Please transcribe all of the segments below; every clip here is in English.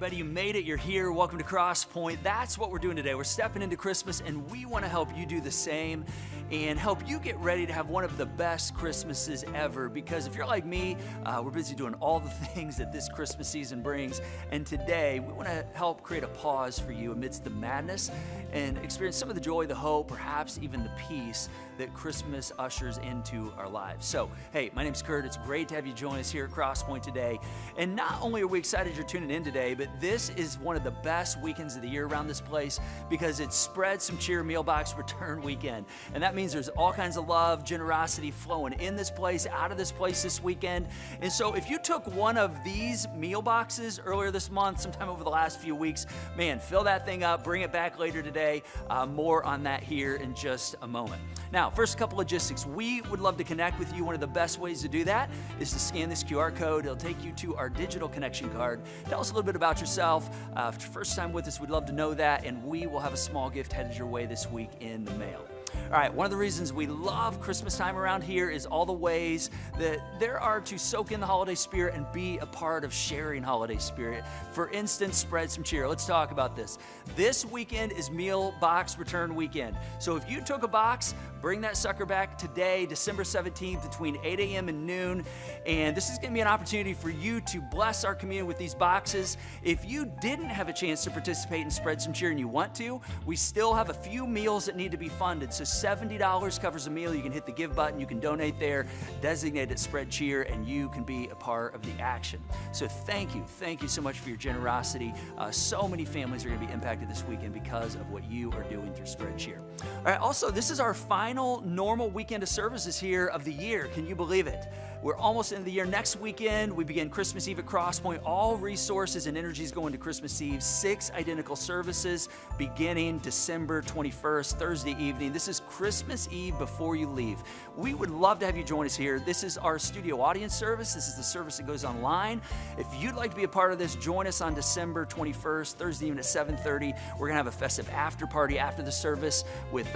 everybody. You made it. You're here. Welcome to Cross Point. That's what we're doing today. We're stepping into Christmas, and we want to help you do the same and help you get ready to have one of the best Christmases ever. Because if you're like me, we're busy doing all the things that this Christmas season brings. And today, we want to help create a pause for you amidst the madness and experience some of the joy, the hope, perhaps even the peace that Christmas ushers into our lives. So, hey, my name's Kurt. It's great to have you join us here at Cross Point today. And not only are we excited you're tuning in today, but this is one of the best weekends of the year around this place because it's Spread Some Cheer Meal Box Return Weekend. And that means there's all kinds of love, generosity flowing in this place, out of this place this weekend. And so if you took one of these meal boxes earlier this month, sometime over the last few weeks, man, fill that thing up, bring it back later today. More on that here in just a moment. Now, first, a couple logistics. We would love to connect with you. One of the best ways to do that is to scan this QR code. It'll take you to our digital connection card. Tell us a little bit about yourself. If it's your first time with us, we'd love to know that, and we will have a small gift headed your way this week in the mail. All right, one of the reasons we love Christmas time around here is all the ways that there are to soak in the holiday spirit and be a part of sharing holiday spirit. For instance, Spread Some Cheer. Let's talk about this. This weekend is Meal Box Return Weekend. So if you took a box, bring that sucker back today, December 17th, between 8 a.m. and noon. And this is going to be an opportunity for you to bless our community with these boxes. If you didn't have a chance to participate in Spread Some Cheer and you want to, we still have a few meals that need to be funded. So $70 covers a meal. You can hit the give button. You can donate there, designate it Spread Cheer, and you can be a part of the action. So thank you. Thank you so much for your generosity. So many families are going to be impacted this weekend because of what you are doing through Spread Cheer. All right, also, this is our final normal weekend of services here of the year. Can you believe it? We're almost into the year. Next weekend, we begin Christmas Eve at Cross Point. All resources and energies going to Christmas Eve. 6 identical services beginning December 21st, Thursday evening. This is Christmas Eve before you leave. We would love to have you join us here. This is our studio audience service. This is the service that goes online. If you'd like to be a part of this, join us on December 21st, Thursday evening at 7:30. We're going to have a festive after party after the service with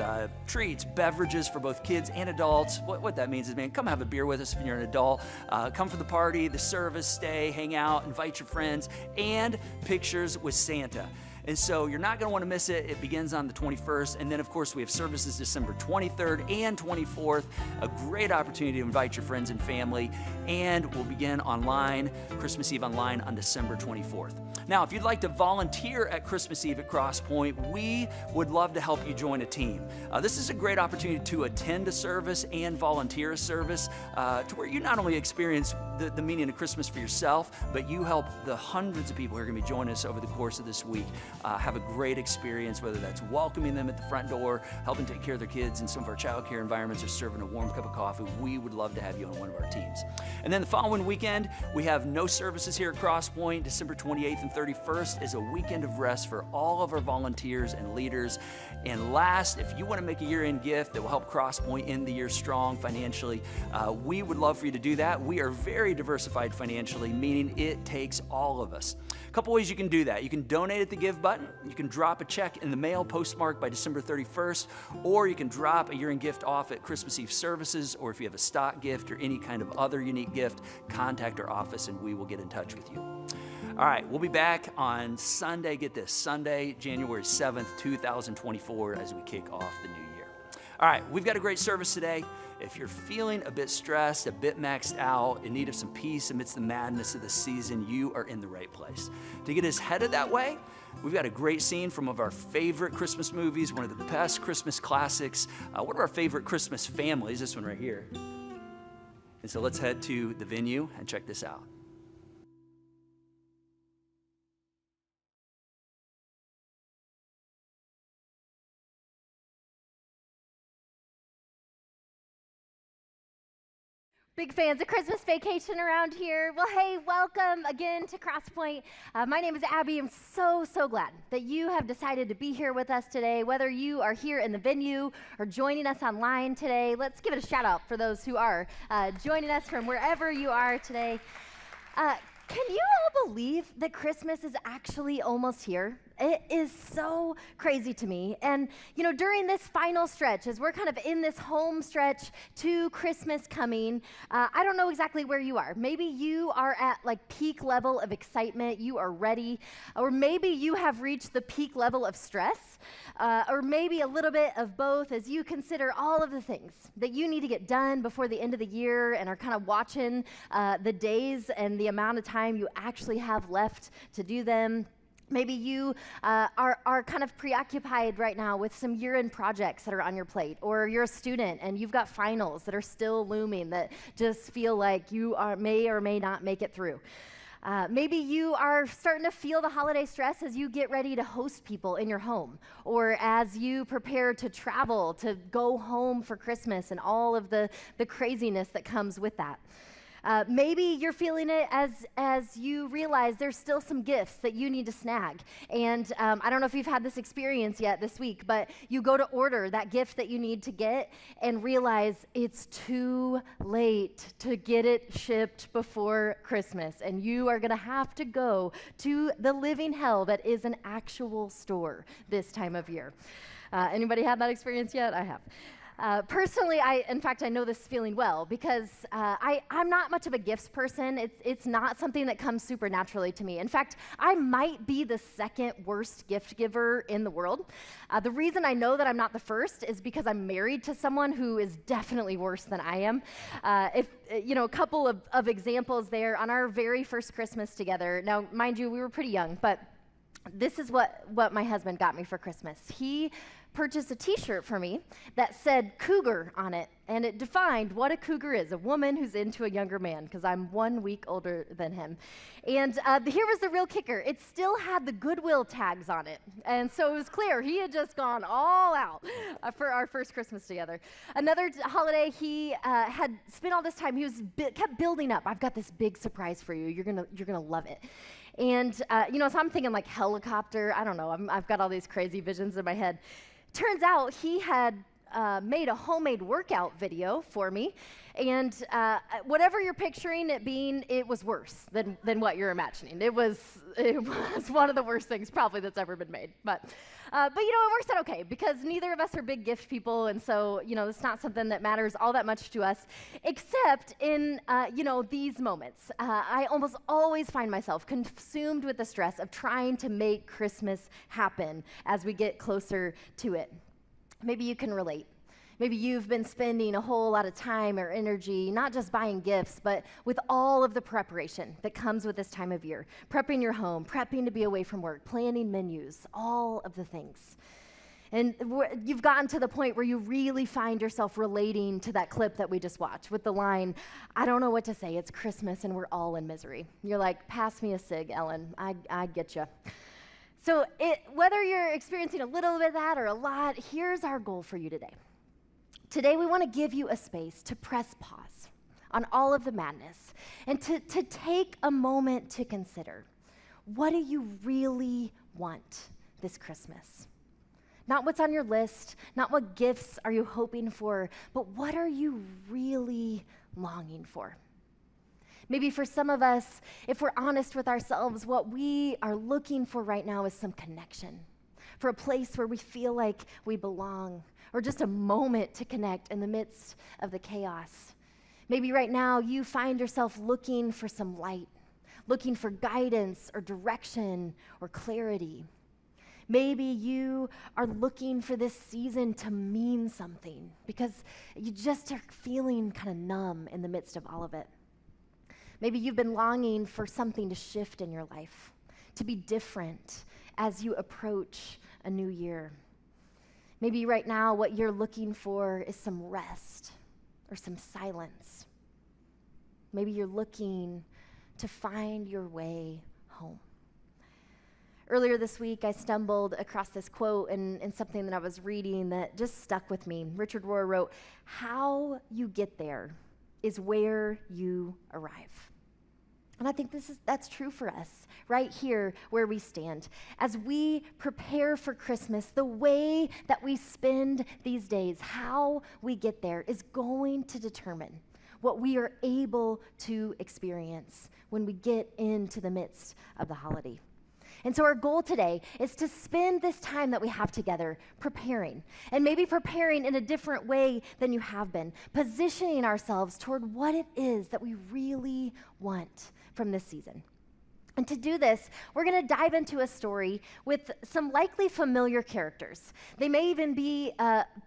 treats, beverages for both kids and adults. What that means is, man, come have a beer with us if you're an adult. Come for the party, the service, stay, hang out, invite your friends, and pictures with Santa. And so you're not going to want to miss it. It begins on the 21st. And then, of course, we have services December 23rd and 24th. A great opportunity to invite your friends and family. And we'll begin online, Christmas Eve online on December 24th. Now, if you'd like to volunteer at Christmas Eve at Cross Point, we would love to help you join a team. This is a great opportunity to attend a service and volunteer a service to where you not only experience the meaning of Christmas for yourself, but you help the hundreds of people who are going to be joining us over the course of this week have a great experience, whether that's welcoming them at the front door, helping take care of their kids in some of our child care environments, or serving a warm cup of coffee. We would love to have you on one of our teams. And then the following weekend, we have no services here at Cross Point. December 28th and 31st is a weekend of rest for all of our volunteers and leaders. And last, if you want to make a year-end gift that will help Cross Point end the year strong financially, we would love for you to do that. We are very diversified financially, meaning it takes all of us. A couple ways you can do that. You can donate at the give button. You can drop a check in the mail postmarked by December 31st, or you can drop a year-end gift off at Christmas Eve services, or if you have a stock gift or any kind of other unique gift, contact our office and we will get in touch with you. All right, we'll be back on Sunday, get this, Sunday, January 7th, 2024, as we kick off the new year. All right, we've got a great service today. If you're feeling a bit stressed, a bit maxed out, in need of some peace amidst the madness of the season, you are in the right place. To get us headed that way, we've got a great scene from one of our favorite Christmas movies, one of the best Christmas classics, one of our favorite Christmas families, this one right here. And so let's head to the venue and check this out. Big fans of Christmas Vacation around here. Well, hey, welcome again to Cross Point. My name is Abbie. I'm so glad that you have decided to be here with us today, whether you are here in the venue or joining us online today. Let's give it a shout out for those who are joining us from wherever you are today. Can you all believe that Christmas is actually almost here? It is so crazy to me. And, during this final stretch, as we're kind of in this home stretch to Christmas coming, I don't know exactly where you are. Maybe you are at like peak level of excitement, you are ready, or maybe you have reached the peak level of stress, or maybe a little bit of both as you consider all of the things that you need to get done before the end of the year and are kind of watching the days and the amount of time you actually have left to do them. Maybe you are kind of preoccupied right now with some year-end projects that are on your plate, or you're a student and you've got finals that are still looming that just feel like you may or may not make it through. Maybe you are starting to feel the holiday stress as you get ready to host people in your home, or as you prepare to travel, to go home for Christmas and all of the craziness that comes with that. Maybe you're feeling it as you realize there's still some gifts that you need to snag. And I don't know if you've had this experience yet this week, but you go to order that gift that you need to get and realize it's too late to get it shipped before Christmas. And you are going to have to go to the living hell that is an actual store this time of year. Anybody had that experience yet? I have. Personally, I know this feeling well because I'm not much of a gifts person. It's not something that comes super naturally to me. In fact, I might be the second worst gift giver in the world. The reason I know that I'm not the first is because I'm married to someone who is definitely worse than I am. A couple of examples there on our very first Christmas together. Now, mind you, we were pretty young, but this is what my husband got me for Christmas. He purchased a t-shirt for me that said cougar on it, and it defined what a cougar is, a woman who's into a younger man, because I'm 1 week older than him. And here was the real kicker. It still had the Goodwill tags on it, and so it was clear he had just gone all out for our first Christmas together. Another holiday, he had spent all this time, he kept building up. I've got this big surprise for you. You're gonna love it. And, so I'm thinking like helicopter. I don't know. I've got all these crazy visions in my head. Turns out he had made a homemade workout video for me. And whatever you're picturing it being, it was worse than what you're imagining. It was one of the worst things probably that's ever been made. But it works out okay because neither of us are big gift people, and so it's not something that matters all that much to us, except in these moments. I almost always find myself consumed with the stress of trying to make Christmas happen as we get closer to it. Maybe you can relate. Maybe you've been spending a whole lot of time or energy, not just buying gifts, but with all of the preparation that comes with this time of year. Prepping your home, prepping to be away from work, planning menus, all of the things. And you've gotten to the point where you really find yourself relating to that clip that we just watched with the line, "I don't know what to say, it's Christmas and we're all in misery." You're like, "Pass me a cig, Ellen, I get you." So whether you're experiencing a little bit of that or a lot, here's our goal for you today. Today, we want to give you a space to press pause on all of the madness and to take a moment to consider, what do you really want this Christmas? Not what's on your list, not what gifts are you hoping for, but what are you really longing for? Maybe for some of us, if we're honest with ourselves, what we are looking for right now is some connection, for a place where we feel like we belong, or just a moment to connect in the midst of the chaos. Maybe right now you find yourself looking for some light, looking for guidance or direction or clarity. Maybe you are looking for this season to mean something because you just are feeling kind of numb in the midst of all of it. Maybe you've been longing for something to shift in your life, to be different as you approach a new year. Maybe right now what you're looking for is some rest or some silence. Maybe you're looking to find your way home. Earlier this week, I stumbled across this quote in something that I was reading that just stuck with me. Richard Rohr wrote, "How you get there is where you arrive." And I think that's true for us, right here where we stand. As we prepare for Christmas, the way that we spend these days, how we get there, is going to determine what we are able to experience when we get into the midst of the holiday. And so our goal today is to spend this time that we have together preparing, and maybe preparing in a different way than you have been, positioning ourselves toward what it is that we really want from this season. And to do this, we're going to dive into a story with some likely familiar characters. They may even be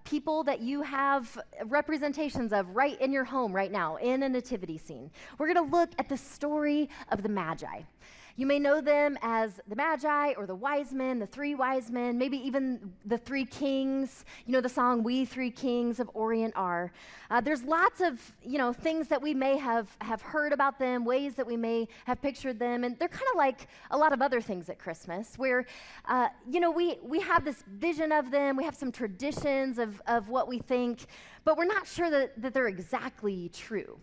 people that you have representations of right in your home right now, in a nativity scene. We're going to look at the story of the Magi. You may know them as the Magi or the wise men, the three wise men, maybe even the three kings. You know the song, "We Three Kings of Orient Are." There's lots of, things that we may have heard about them, ways that we may have pictured them, and they're kind of like a lot of other things at Christmas, where, we have this vision of them, we have some traditions of what we think, but we're not sure that they're exactly true.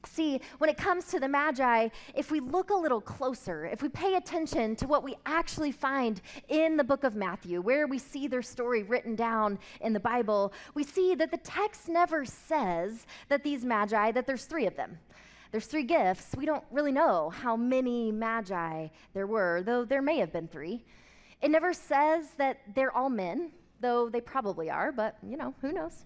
See, when it comes to the Magi, if we look a little closer, if we pay attention to what we actually find in the book of Matthew, where we see their story written down in the Bible, we see that the text never says that these Magi, that there's three of them. There's three gifts. We don't really know how many Magi there were, though there may have been three. It never says that they're all men, though they probably are, but, who knows?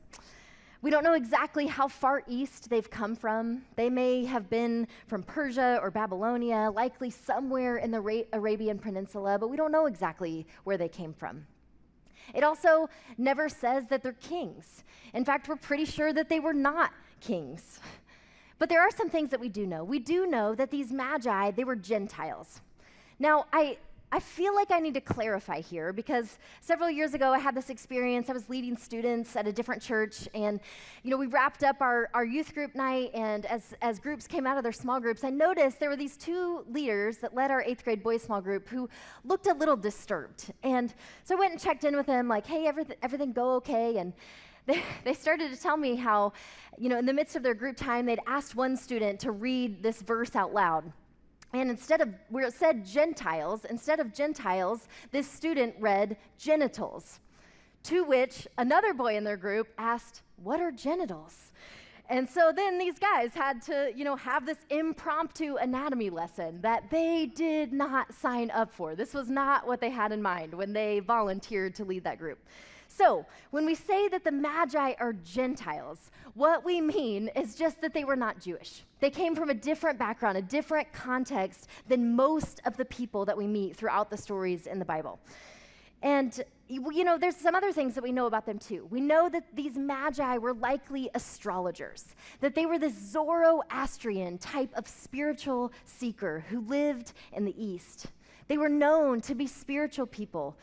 We don't know exactly how far east they've come from. They may have been from Persia or Babylonia, likely somewhere in the Arabian Peninsula, but we don't know exactly where they came from. It also never says that they're kings. In fact, we're pretty sure that they were not kings. But there are some things that we do know. We do know that these Magi, they were Gentiles. Now, I feel like I need to clarify here, because several years ago I had this experience. I was leading students at a different church, and we wrapped up our youth group night, and as groups came out of their small groups, I noticed there were these two leaders that led our 8th grade boys small group who looked a little disturbed. And so I went and checked in with them, like, hey, everything go okay? And they started to tell me how, in the midst of their group time, they'd asked one student to read this verse out loud. And instead of, where it said Gentiles, instead of Gentiles, this student read genitals, to which another boy in their group asked, what are genitals? And so then these guys had to, have this impromptu anatomy lesson that they did not sign up for. This was not what they had in mind when they volunteered to lead that group. So when we say that the Magi are Gentiles, what we mean is just that they were not Jewish. They came from a different background, a different context than most of the people that we meet throughout the stories in the Bible. And, there's some other things that we know about them too. We know that these Magi were likely astrologers, that they were this Zoroastrian type of spiritual seeker who lived in the East. They were known to be spiritual people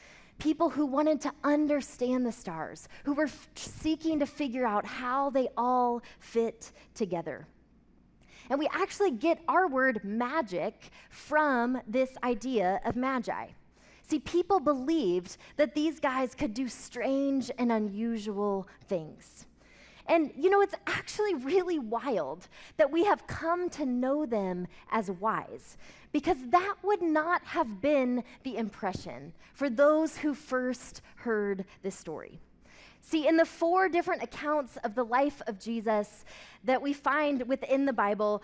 who wanted to understand the stars, who were seeking to figure out how they all fit together. And we actually get our word magic from this idea of magi. See, people believed that these guys could do strange and unusual things. And it's actually really wild that we have come to know them as wise, because that would not have been the impression for those who first heard this story. See, in the 4 different accounts of the life of Jesus that we find within the Bible,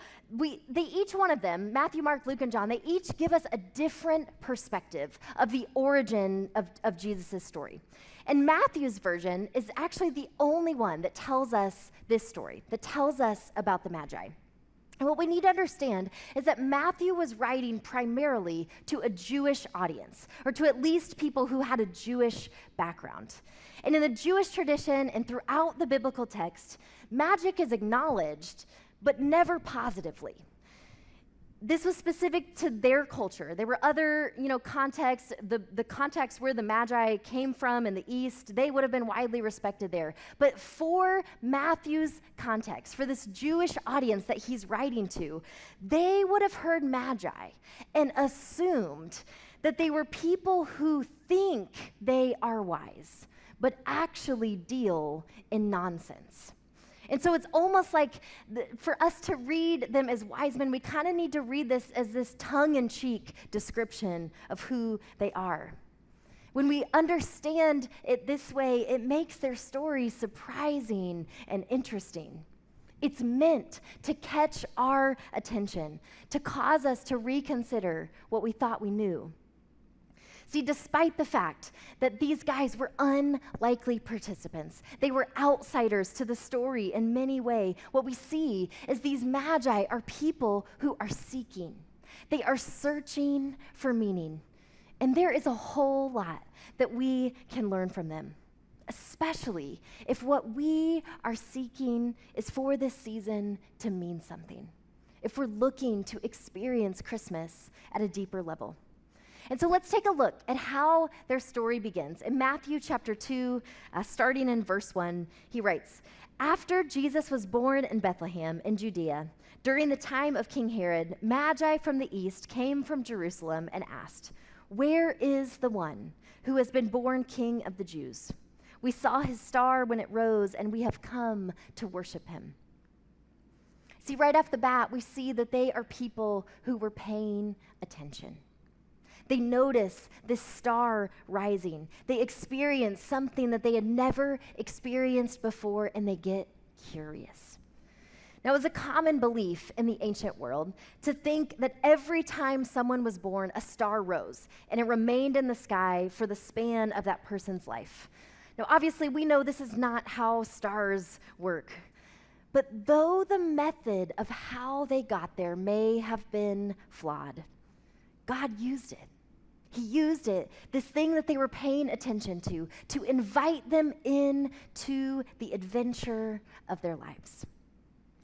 each one of them, Matthew, Mark, Luke, and John, they each give us a different perspective of the origin of Jesus' story. And Matthew's version is actually the only one that tells us this story, that tells us about the Magi. And what we need to understand is that Matthew was writing primarily to a Jewish audience, or to at least people who had a Jewish background. And in the Jewish tradition and throughout the biblical text, magic is acknowledged, but never positively. This was specific to their culture. There were other, contexts, the context where the Magi came from in the East, they would have been widely respected there. But for Matthew's context, for this Jewish audience that he's writing to, they would have heard Magi and assumed that they were people who think they are wise, but actually deal in nonsense. And so it's almost like for us to read them as wise men, we kind of need to read this as this tongue-in-cheek description of who they are. When we understand it this way, it makes their story surprising and interesting. It's meant to catch our attention, to cause us to reconsider what we thought we knew. See, despite the fact that these guys were unlikely participants, they were outsiders to the story in many ways, what we see is these magi are people who are seeking. They are searching for meaning. And there is a whole lot that we can learn from them, especially if what we are seeking is for this season to mean something, if we're looking to experience Christmas at a deeper level. And so let's take a look at how their story begins. In Matthew chapter 2, starting in verse 1, he writes, "After Jesus was born in Bethlehem in Judea, during the time of King Herod, Magi from the east came from Jerusalem and asked, 'Where is the one who has been born King of the Jews? We saw his star when it rose, and we have come to worship him.'" See, right off the bat, we see that they are people who were paying attention. They notice this star rising. They experience something that they had never experienced before, and they get curious. Now, it was a common belief in the ancient world to think that every time someone was born, a star rose, and it remained in the sky for the span of that person's life. Now, obviously, we know this is not how stars work. But though the method of how they got there may have been flawed, God used it. He used it, this thing that they were paying attention to invite them into the adventure of their lives.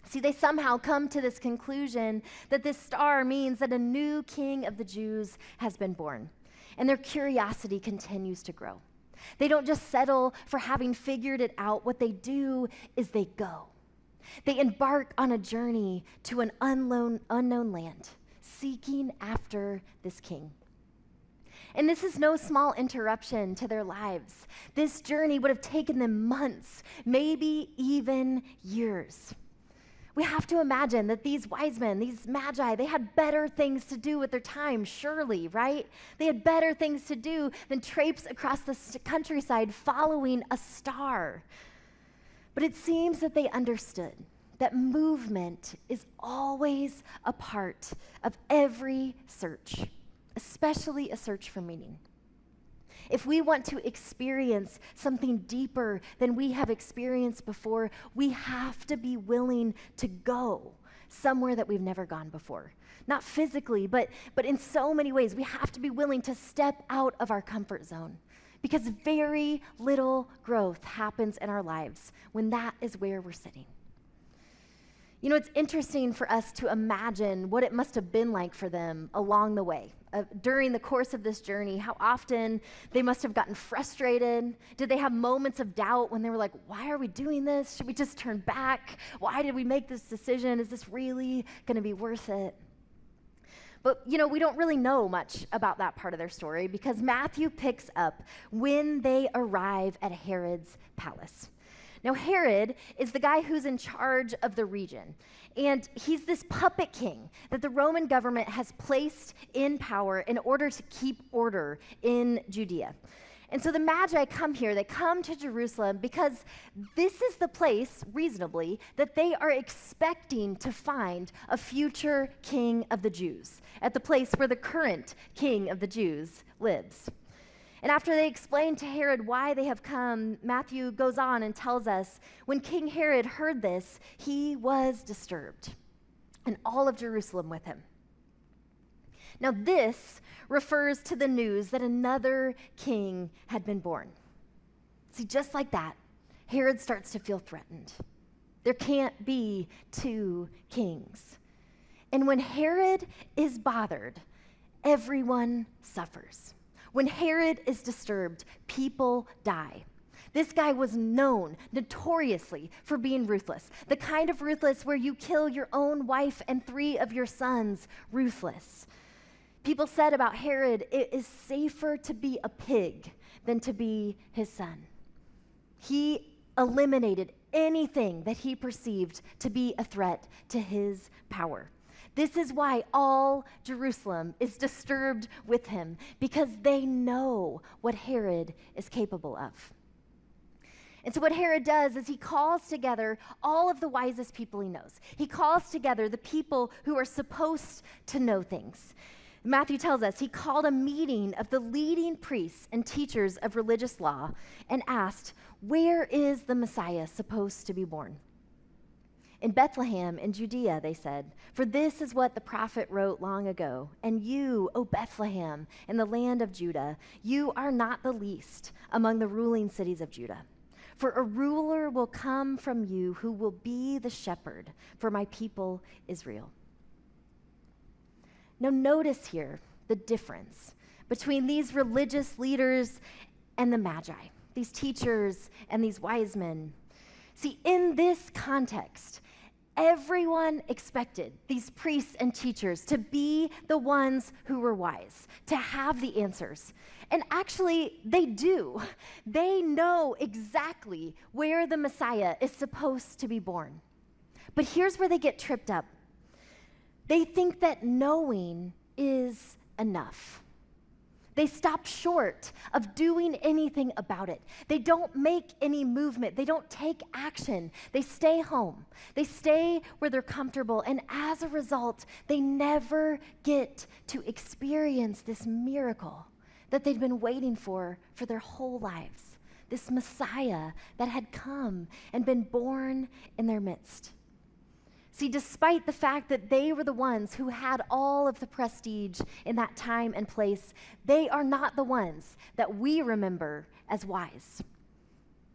See, they somehow come to this conclusion that this star means that a new king of the Jews has been born, and their curiosity continues to grow. They don't just settle for having figured it out. What they do is they go. They embark on a journey to an unknown land, seeking after this king. And this is no small interruption to their lives. This journey would have taken them months, maybe even years. We have to imagine that these wise men, these magi, they had better things to do with their time, surely, right? They had better things to do than traipse across the countryside following a star. But it seems that they understood that movement is always a part of every search, especially a search for meaning. If we want to experience something deeper than we have experienced before, we have to be willing to go somewhere that we've never gone before. Not physically, but in so many ways. We have to be willing to step out of our comfort zone, because very little growth happens in our lives when that is where we're sitting. You know, it's interesting for us to imagine what it must have been like for them along the way. During the course of this journey, how often they must have gotten frustrated. Did they have moments of doubt when they were like, why are we doing this? Should we just turn back? Why did we make this decision? Is this really going to be worth it? But, you know, we don't really know much about that part of their story, because Matthew picks up when they arrive at Herod's palace. Now, Herod is the guy who's in charge of the region, and he's this puppet king that the Roman government has placed in power in order to keep order in Judea. And so the Magi come here, they come to Jerusalem because this is the place, reasonably, that they are expecting to find a future king of the Jews, at the place where the current king of the Jews lives. And after they explain to Herod why they have come, Matthew goes on and tells us, when King Herod heard this, he was disturbed, and all of Jerusalem with him. Now this refers to the news that another king had been born. See, just like that, Herod starts to feel threatened. There can't be two kings. And when Herod is bothered, everyone suffers. When Herod is disturbed, people die. This guy was known notoriously for being ruthless, the kind of ruthless where you kill your own wife and 3 of your sons, ruthless. People said about Herod, it is safer to be a pig than to be his son. He eliminated anything that he perceived to be a threat to his power. This is why all Jerusalem is disturbed with him, because they know what Herod is capable of. And so what Herod does is he calls together all of the wisest people he knows. He calls together the people who are supposed to know things. Matthew tells us he called a meeting of the leading priests and teachers of religious law and asked, "Where is the Messiah supposed to be born?" "In Bethlehem in Judea," they said, "for this is what the prophet wrote long ago. And you, O Bethlehem, in the land of Judah, you are not the least among the ruling cities of Judah. For a ruler will come from you who will be the shepherd for my people Israel." Now notice here the difference between these religious leaders and the Magi, these teachers and these wise men. See, in this context, everyone expected these priests and teachers to be the ones who were wise, to have the answers. And actually, they do. They know exactly where the Messiah is supposed to be born. But here's where they get tripped up. They think that knowing is enough. They stop short of doing anything about it. They don't make any movement. They don't take action. They stay home. They stay where they're comfortable. And as a result, they never get to experience this miracle that they'd been waiting for their whole lives. This Messiah that had come and been born in their midst. See, despite the fact that they were the ones who had all of the prestige in that time and place, they are not the ones that we remember as wise.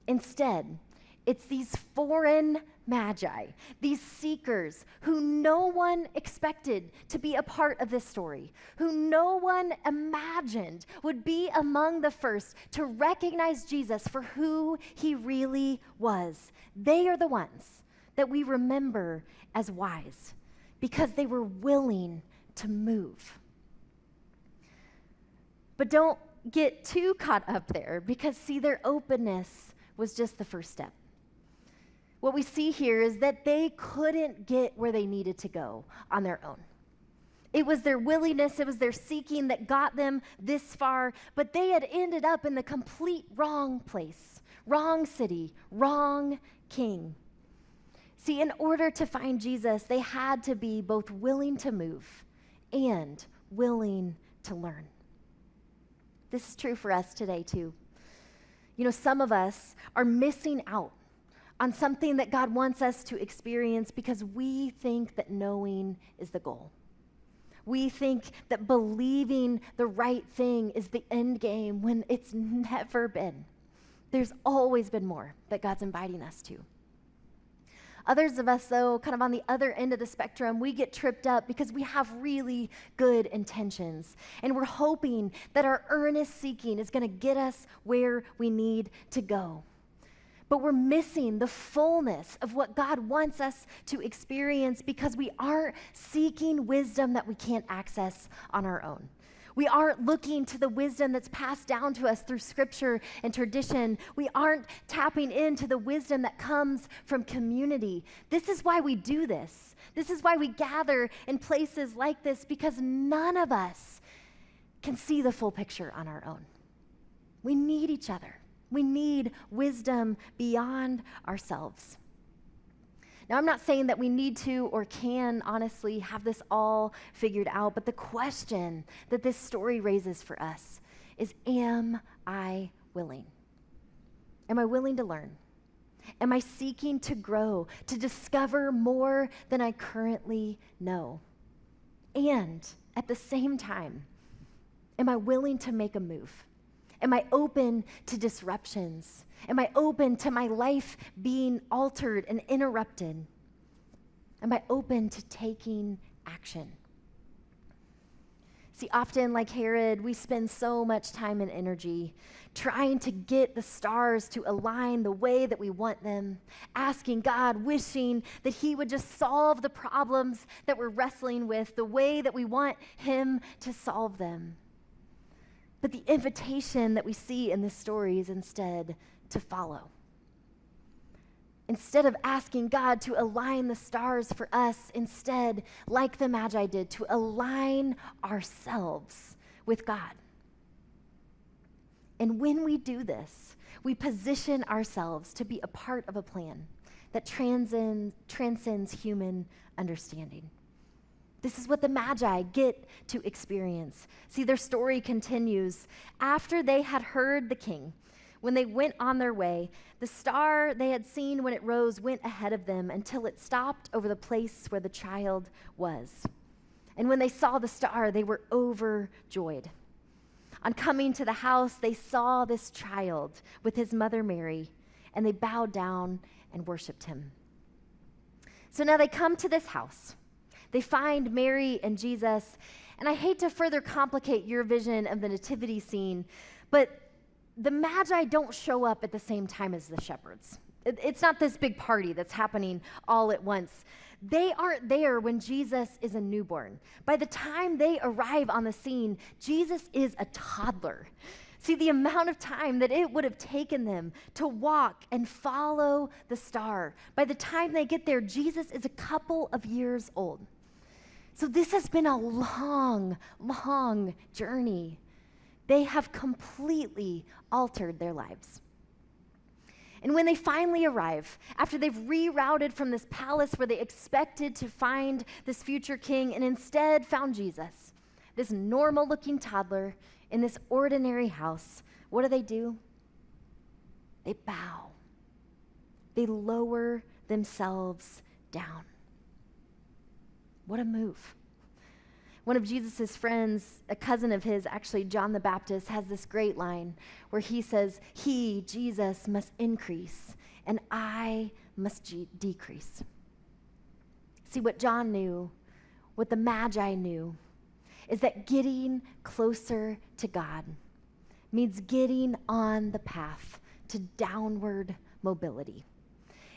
Instead, it's these foreign magi, these seekers who no one expected to be a part of this story, who no one imagined would be among the first to recognize Jesus for who he really was. They are the ones that we remember as wise because they were willing to move. But don't get too caught up there because, see, their openness was just the first step. What we see here is that they couldn't get where they needed to go on their own. It was their willingness, it was their seeking that got them this far, but they had ended up in the complete wrong place, wrong city, wrong king. See, in order to find Jesus, they had to be both willing to move and willing to learn. This is true for us today, too. You know, some of us are missing out on something that God wants us to experience because we think that knowing is the goal. We think that believing the right thing is the end game when it's never been. There's always been more that God's inviting us to. Others of us, though, kind of on the other end of the spectrum, we get tripped up because we have really good intentions. And we're hoping that our earnest seeking is going to get us where we need to go. But we're missing the fullness of what God wants us to experience because we aren't seeking wisdom that we can't access on our own. We aren't looking to the wisdom that's passed down to us through scripture and tradition. We aren't tapping into the wisdom that comes from community. This is why we do this. This is why we gather in places like this, because none of us can see the full picture on our own. We need each other. We need wisdom beyond ourselves. Now, I'm not saying that we need to or can honestly have this all figured out, but the question that this story raises for us is, am I willing? Am I willing to learn? Am I seeking to grow, to discover more than I currently know? And at the same time, am I willing to make a move? Am I open to disruptions? Am I open to my life being altered and interrupted? Am I open to taking action? See, often, like Herod, we spend so much time and energy trying to get the stars to align the way that we want them, asking God, wishing that he would just solve the problems that we're wrestling with the way that we want him to solve them. But the invitation that we see in this story is instead to follow. Instead of asking God to align the stars for us, instead, like the Magi did, to align ourselves with God. And when we do this, we position ourselves to be a part of a plan that transcends human understanding. This is what the Magi get to experience. See, their story continues. After they had heard the king, when they went on their way, the star they had seen when it rose went ahead of them until it stopped over the place where the child was. And when they saw the star, they were overjoyed. On coming to the house, they saw this child with his mother Mary, and they bowed down and worshiped him. So now they come to this house. They find Mary and Jesus, and I hate to further complicate your vision of the nativity scene, but the Magi don't show up at the same time as the shepherds. It's not this big party that's happening all at once. They aren't there when Jesus is a newborn. By the time they arrive on the scene, Jesus is a toddler. See, the amount of time that it would have taken them to walk and follow the star. By the time they get there, Jesus is a couple of years old. So this has been a long, long journey. They have completely altered their lives. And when they finally arrive, after they've rerouted from this palace where they expected to find this future king and instead found Jesus, this normal-looking toddler in this ordinary house, what do? They bow. They lower themselves down. What a move. One of Jesus' friends, a cousin of his, actually John the Baptist, has this great line where he says, "He, Jesus, must increase, and I must decrease." See, what John knew, what the Magi knew, is that getting closer to God means getting on the path to downward mobility.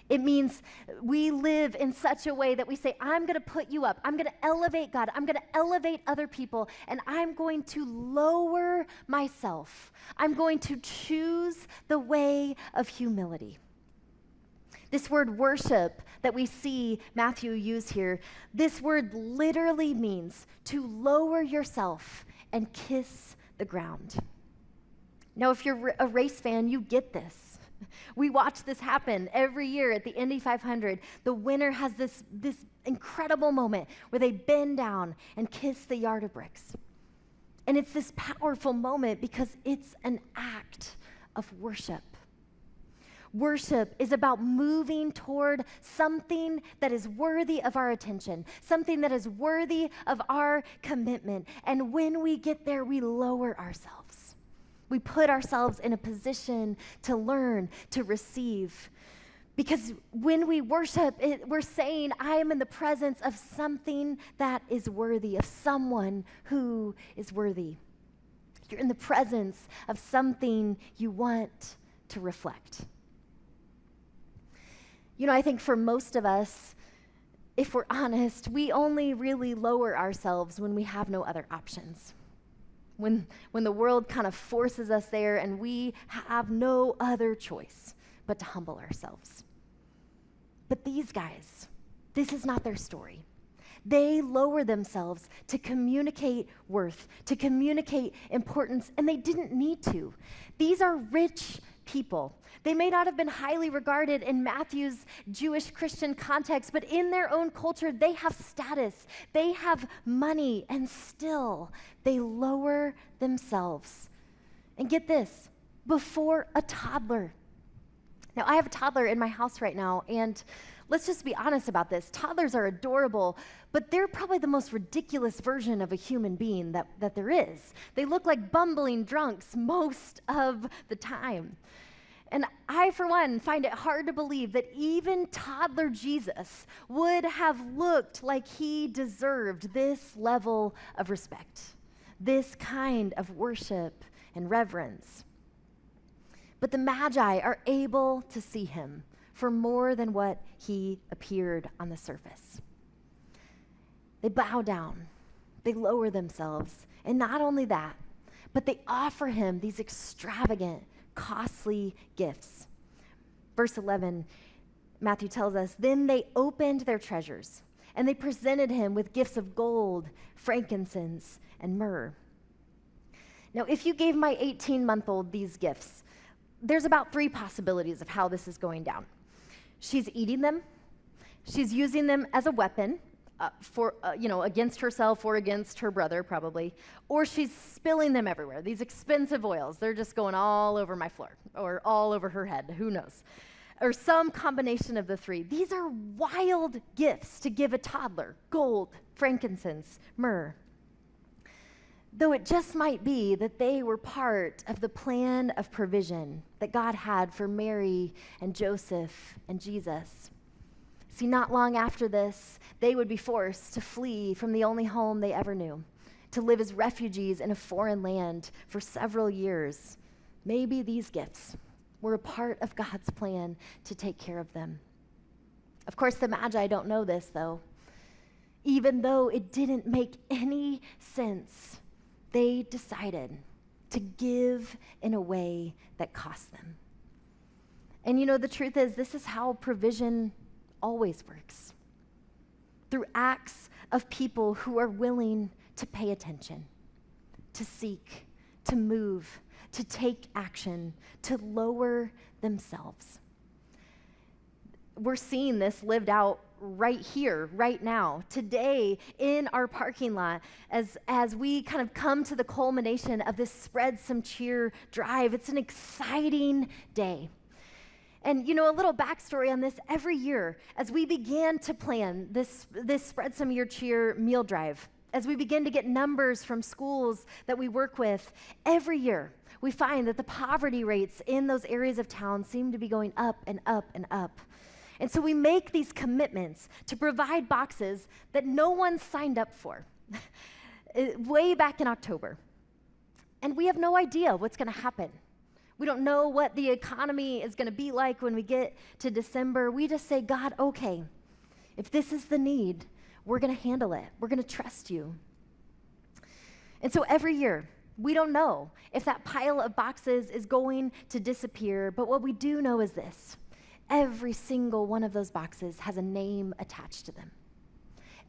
It means we live in such a way that we say, I'm going to put you up. I'm going to elevate God. I'm going to elevate other people. And I'm going to lower myself. I'm going to choose the way of humility. This word worship that we see Matthew use here, this word literally means to lower yourself and kiss the ground. Now, if you're a race fan, you get this. We watch this happen every year at the Indy 500. The winner has this incredible moment where they bend down and kiss the yard of bricks. And it's this powerful moment because it's an act of worship. Worship is about moving toward something that is worthy of our attention, something that is worthy of our commitment. And when we get there, we lower ourselves. We put ourselves in a position to learn, to receive. Because when we worship, we're saying, I am in the presence of something that is worthy, of someone who is worthy. You're in the presence of something you want to reflect. You know, I think for most of us, if we're honest, we only really lower ourselves when we have no other options. When the world kind of forces us there and we have no other choice but to humble ourselves. But these guys, this is not their story. They lower themselves to communicate worth, to communicate importance, and they didn't need to. These are rich people. They may not have been highly regarded in Matthew's Jewish Christian context, but in their own culture, they have status, they have money, and still they lower themselves. And get this, before a toddler. Now, I have a toddler in my house right now, and let's just be honest about this. Toddlers are adorable, but they're probably the most ridiculous version of a human being that there is. They look like bumbling drunks most of the time. And I, for one, find it hard to believe that even toddler Jesus would have looked like he deserved this level of respect, this kind of worship and reverence. But the Magi are able to see him for more than what he appeared on the surface. They bow down, they lower themselves, and not only that, but they offer him these extravagant, costly gifts. Verse 11, Matthew tells us, then they opened their treasures, and they presented him with gifts of gold, frankincense, and myrrh. Now, if you gave my 18-month-old these gifts, there's about 3 possibilities of how this is going down. She's eating them, she's using them as a weapon, against herself or against her brother, probably, or she's spilling them everywhere. These expensive oils, they're just going all over my floor or all over her head, who knows? Or some combination of the three. These are wild gifts to give a toddler: gold, frankincense, myrrh. Though it just might be that they were part of the plan of provision that God had for Mary and Joseph and Jesus. See, not long after this, they would be forced to flee from the only home they ever knew, to live as refugees in a foreign land for several years. Maybe these gifts were a part of God's plan to take care of them. Of course, the Magi don't know this, though. Even though it didn't make any sense, they decided to give in a way that cost them. And the truth is, this is how provision always works. Through acts of people who are willing to pay attention, to seek, to move, to take action, to lower themselves. We're seeing this lived out right here, right now, today in our parking lot as we kind of come to the culmination of this Spread Some Cheer drive. It's an exciting day. And a little backstory on this: every year, as we began to plan this Spread Some Cheer meal drive, as we begin to get numbers from schools that we work with, every year we find that the poverty rates in those areas of town seem to be going up and up and up. And so we make these commitments to provide boxes that no one signed up for way back in October. And we have no idea what's going to happen. We don't know what the economy is going to be like when we get to December. We just say, God, okay, if this is the need, we're going to handle it. We're going to trust you. And so every year, we don't know if that pile of boxes is going to disappear, but what we do know is this: every single one of those boxes has a name attached to them.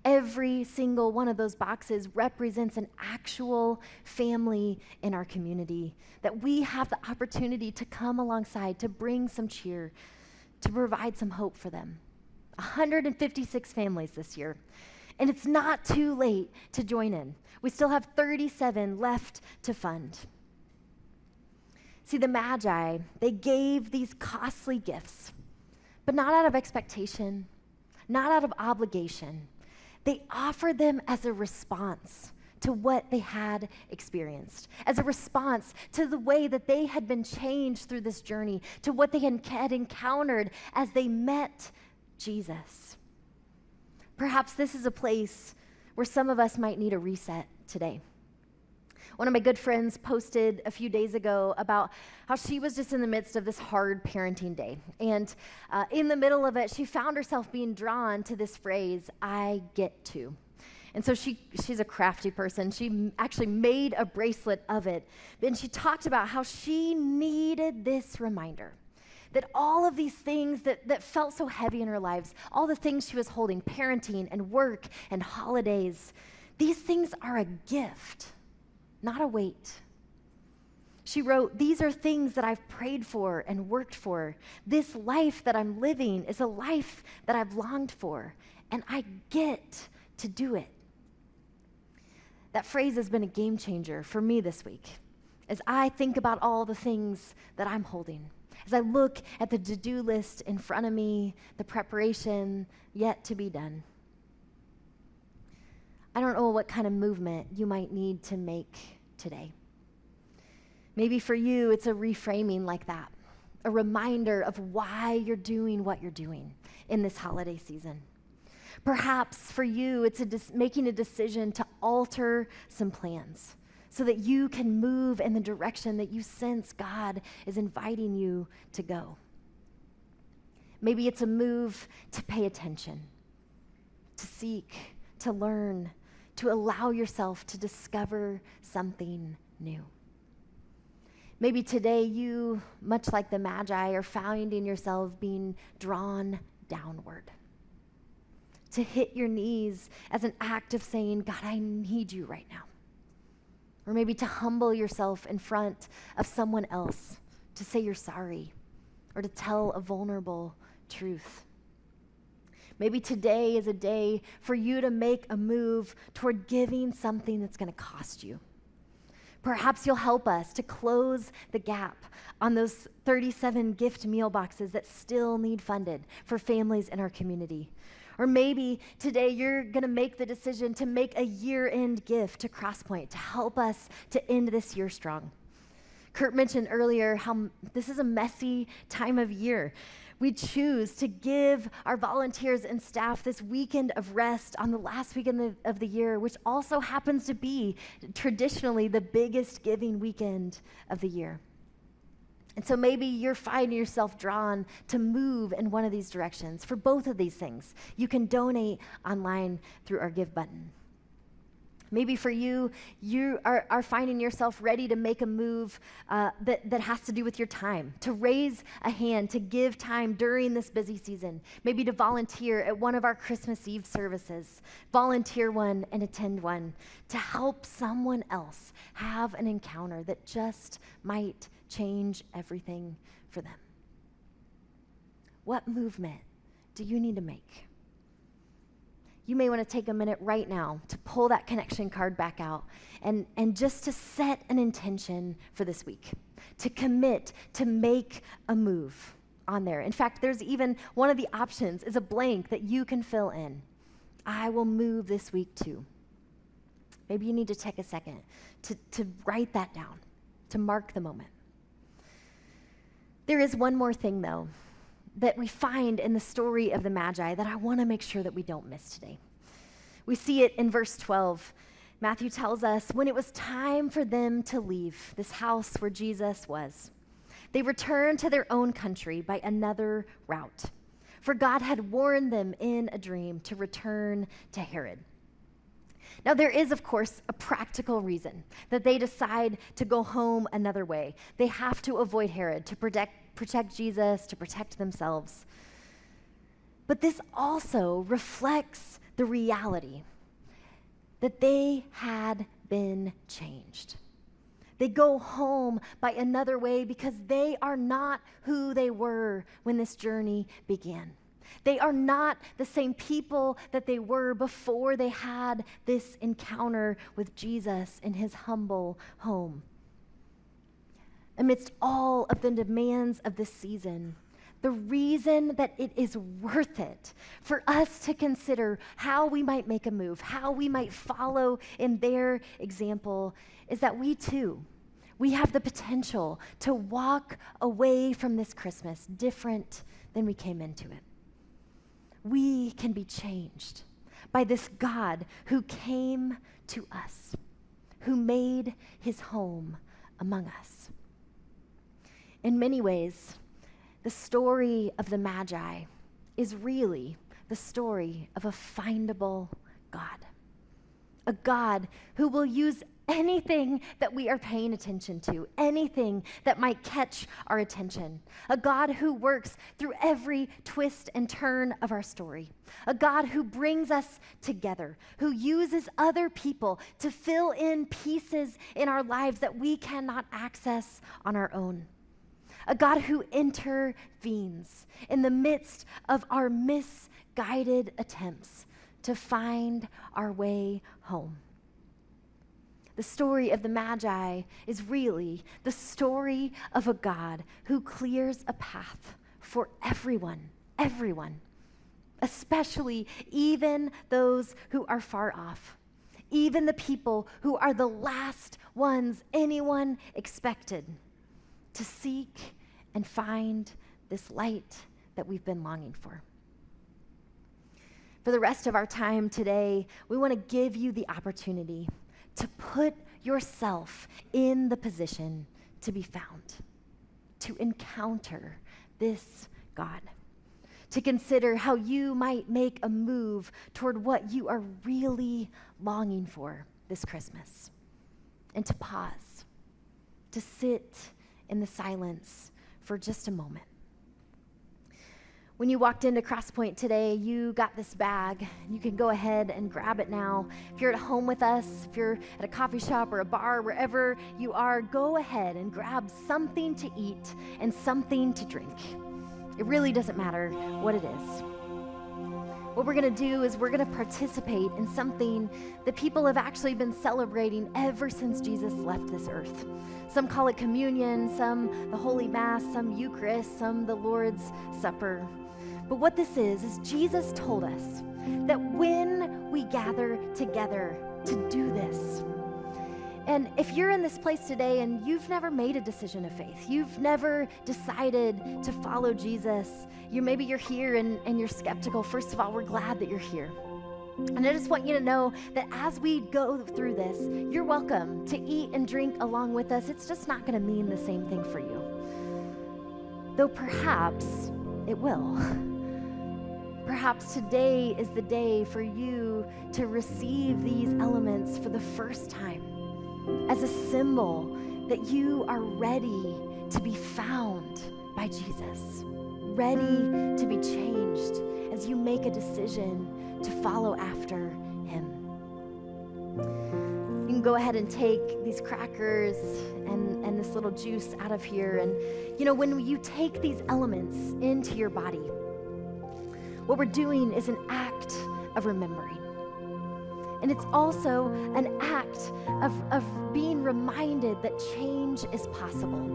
Every single one of those boxes represents an actual family in our community that we have the opportunity to come alongside, to bring some cheer, to provide some hope for them. 156 families this year. And it's not too late to join in. We still have 37 left to fund. See, the Magi, they gave these costly gifts, but not out of expectation, not out of obligation. They offered them as a response to what they had experienced, as a response to the way that they had been changed through this journey, to what they had encountered as they met Jesus. Perhaps this is a place where some of us might need a reset today. One of my good friends posted a few days ago about how she was just in the midst of this hard parenting day. And in the middle of it, she found herself being drawn to this phrase, "I get to." And so she's a crafty person. She actually made a bracelet of it. And she talked about how she needed this reminder that all of these things that felt so heavy in her lives, all the things she was holding, parenting and work and holidays, these things are a gift, not a weight. She wrote, "These are things that I've prayed for and worked for. This life that I'm living is a life that I've longed for, and I get to do it." That phrase has been a game changer for me this week as I think about all the things that I'm holding, as I look at the to-do list in front of me, the preparation yet to be done. I don't know what kind of movement you might need to make today. Maybe for you, it's a reframing like that, a reminder of why you're doing what you're doing in this holiday season. Perhaps for you, it's making a decision to alter some plans so that you can move in the direction that you sense God is inviting you to go. Maybe it's a move to pay attention, to seek, to learn, to allow yourself to discover something new. Maybe today you, much like the Magi, are finding yourself being drawn downward, to hit your knees as an act of saying, "God, I need you right now." Or maybe to humble yourself in front of someone else, to say you're sorry, or to tell a vulnerable truth. Maybe today is a day for you to make a move toward giving something that's going to cost you. Perhaps you'll help us to close the gap on those 37 gift meal boxes that still need funded for families in our community. Or maybe today you're going to make the decision to make a year-end gift to Crosspoint to help us to end this year strong. Kurt mentioned earlier how this is a messy time of year. We choose to give our volunteers and staff this weekend of rest on the last weekend of the year, which also happens to be traditionally the biggest giving weekend of the year. And so maybe you're finding yourself drawn to move in one of these directions. For both of these things, you can donate online through our Give button. Maybe for you, you are finding yourself ready to make a move that has to do with your time, to raise a hand, to give time during this busy season, maybe to volunteer at one of our Christmas Eve services, volunteer one and attend one, to help someone else have an encounter that just might change everything for them. What movement do you need to make? You may want to take a minute right now to pull that connection card back out and just to set an intention for this week, to commit to make a move on there. In fact, there's even one of the options is a blank that you can fill in. I will move this week too. Maybe you need to take a second to write that down, to mark the moment. There is one more thing, though, that we find in the story of the Magi that I want to make sure that we don't miss today. We see it in verse 12. Matthew tells us, when it was time for them to leave this house where Jesus was, they returned to their own country by another route, for God had warned them in a dream to return to Herod. Now, there is, of course, a practical reason that they decide to go home another way. They have to avoid Herod to protect Jesus, to protect themselves. But this also reflects the reality that they had been changed. They go home by another way because they are not who they were when this journey began. They are not the same people that they were before they had this encounter with Jesus in his humble home. Amidst all of the demands of this season, the reason that it is worth it for us to consider how we might make a move, how we might follow in their example, is that we too, we have the potential to walk away from this Christmas different than we came into it. We can be changed by this God who came to us, who made his home among us. In many ways, the story of the Magi is really the story of a findable God. A God who will use anything that we are paying attention to, anything that might catch our attention. A God who works through every twist and turn of our story. A God who brings us together, who uses other people to fill in pieces in our lives that we cannot access on our own. A God who intervenes in the midst of our misguided attempts to find our way home. The story of the Magi is really the story of a God who clears a path for everyone, especially even those who are far off, even the people who are the last ones anyone expected to seek and find this light that we've been longing for. For the rest of our time today, we want to give you the opportunity to put yourself in the position to be found, to encounter this God, to consider how you might make a move toward what you are really longing for this Christmas, and to pause, to sit in the silence for just a moment. When you walked into Crosspoint today, you got this bag. You can go ahead and grab it now. If you're at home with us, if you're at a coffee shop or a bar, wherever you are, go ahead and grab something to eat and something to drink. It really doesn't matter what it is. What we're going to do is we're going to participate in something that people have actually been celebrating ever since Jesus left this earth. Some call it communion, some the Holy Mass, some Eucharist, some the Lord's Supper. But what this is Jesus told us that when we gather together to do this, and if you're in this place today and you've never made a decision of faith, you've never decided to follow Jesus, maybe you're here and you're skeptical. First of all, we're glad that you're here. And I just want you to know that as we go through this, you're welcome to eat and drink along with us. It's just not going to mean the same thing for you. Though perhaps it will. Perhaps today is the day for you to receive these elements for the first time as a symbol that you are ready to be found by Jesus, ready to be changed as you make a decision to follow after him. You can go ahead and take these crackers and this little juice out of here. And when you take these elements into your body, what we're doing is an act of remembering. And it's also an act of being reminded that change is possible.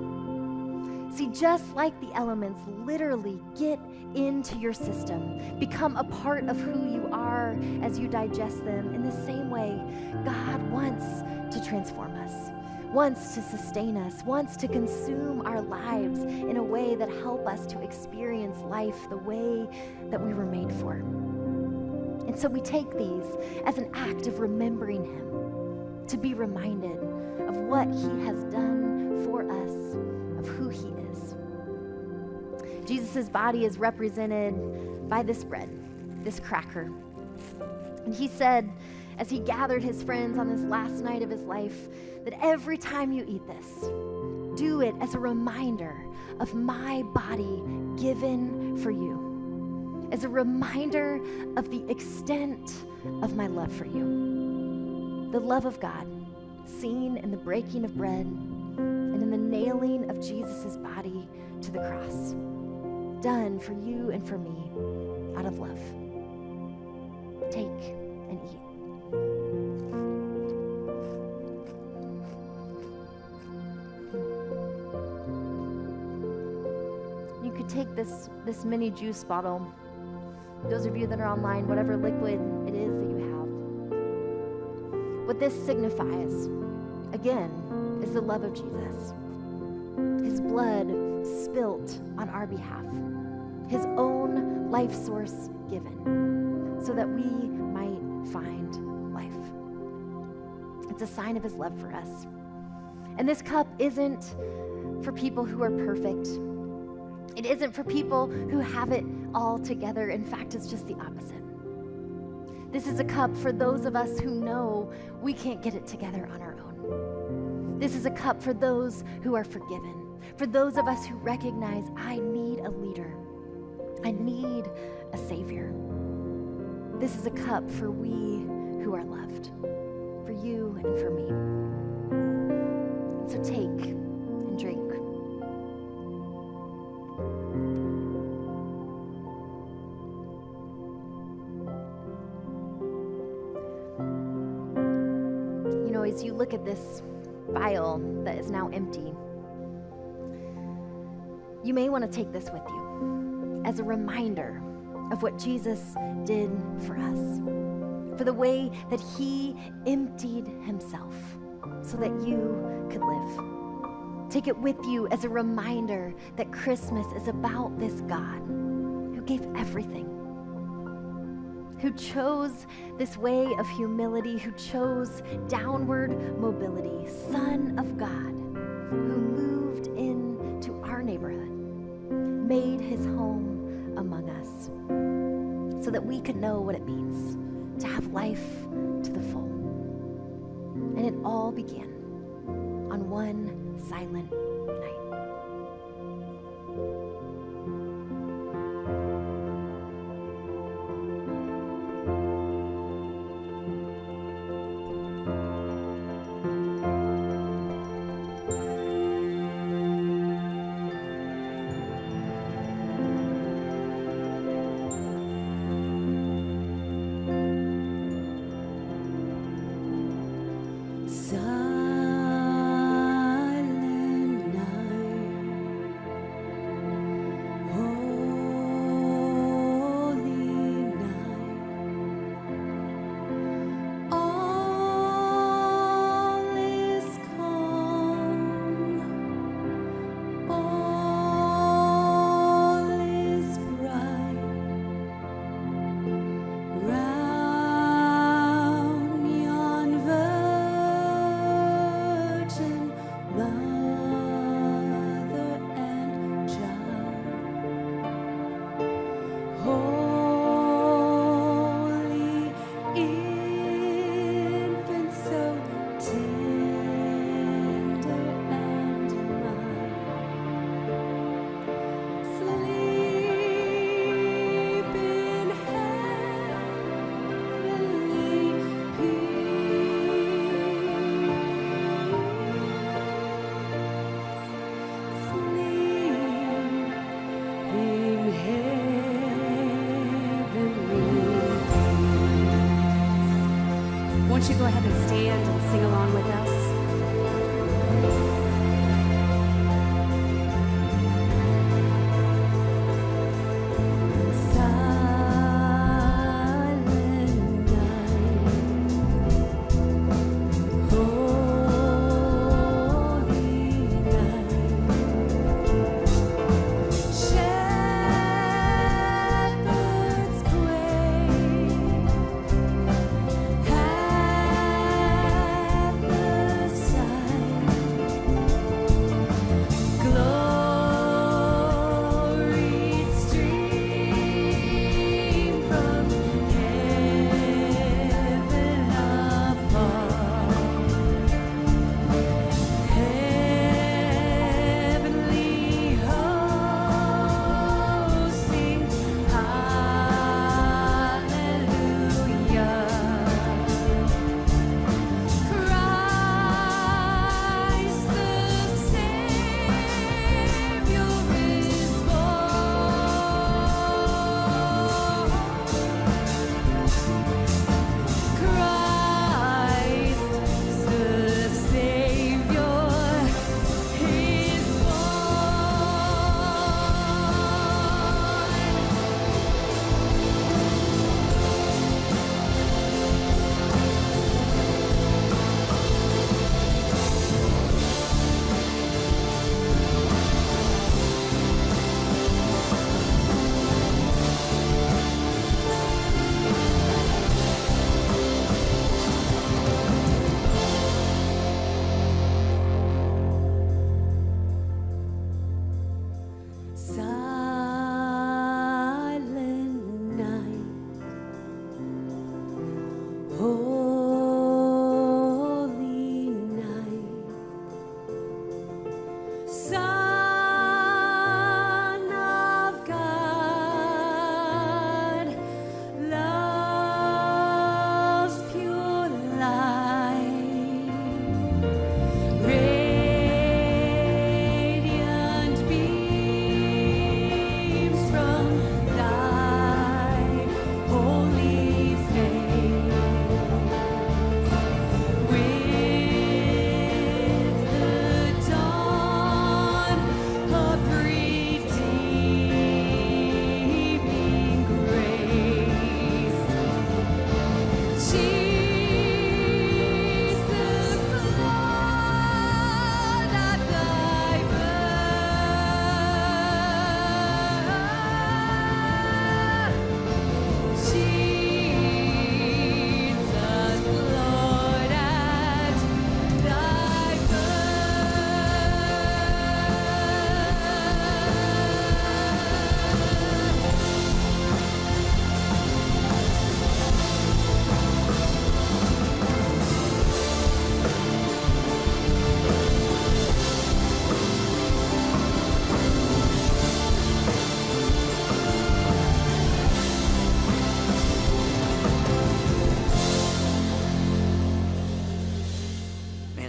See, just like the elements literally get into your system, become a part of who you are as you digest them, in the same way, God wants to transform us, wants to sustain us, wants to consume our lives in a way that help us to experience life the way that we were made for. And so we take these as an act of remembering him, to be reminded of what he has done for us, of who he is. Jesus' body is represented by this bread, this cracker. And he said, as he gathered his friends on this last night of his life, that every time you eat this, do it as a reminder of my body given for you, as a reminder of the extent of my love for you. The love of God, seen in the breaking of bread and in the nailing of Jesus' body to the cross, done for you and for me out of love. Take and eat. You could take this mini juice bottle. Those of you that are online, whatever liquid it is that you have. What this signifies, again, is the love of Jesus. His blood spilt on our behalf. His own life source given so that we might find life. It's a sign of his love for us. And this cup isn't for people who are perfect. It isn't for people who have it all together. In fact, it's just the opposite. This is a cup for those of us who know we can't get it together on our own. This is a cup for those who are forgiven, for those of us who recognize I need a leader. I need a savior. This is a cup for we who are loved, for you and for me. So take and drink. As you look at this vial that is now empty, you may want to take this with you as a reminder of what Jesus did for us, for the way that he emptied himself so that you could live. Take it with you as a reminder that Christmas is about this God who gave everything, who chose this way of humility, who chose downward mobility, Son of God, who moved into our neighborhood, made his home among us, so that we could know what it means to have life to the full. And it all began on one silent night. don't you go ahead and stand and sing along with us?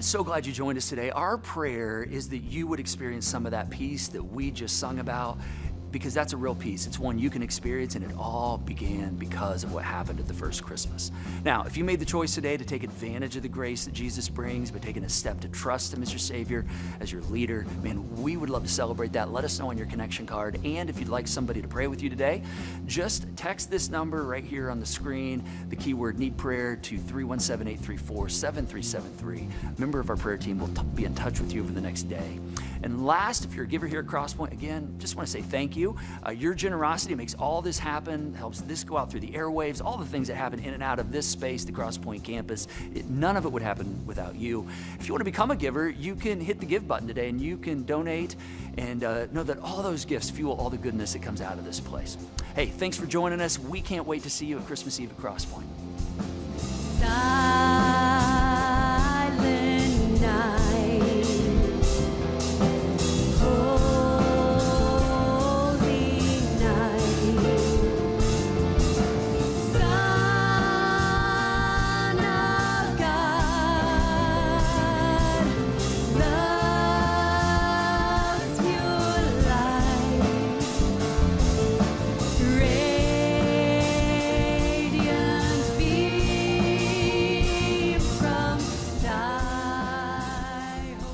So glad you joined us today. Our prayer is that you would experience some of that peace that we just sung about, because that's a real peace. It's one you can experience, and it all began because of what happened at the first Christmas. Now, if you made the choice today to take advantage of the grace that Jesus brings by taking a step to trust Him as your Savior, as your leader, man, we would love to celebrate that. Let us know on your connection card. And if you'd like somebody to pray with you today, just text this number right here on the screen, the keyword need prayer, to 317-834-7373. A member of our prayer team will be in touch with you over the next day. And last, if you're a giver here at Crosspoint, again, just want to say thank you. Your generosity makes all this happen, helps this go out through the airwaves, all the things that happen in and out of this space, the Crosspoint campus. None of it would happen without you. If you want to become a giver, you can hit the give button today and you can donate, and know that all those gifts fuel all the goodness that comes out of this place. Hey, thanks for joining us. We can't wait to see you at Christmas Eve at Crosspoint.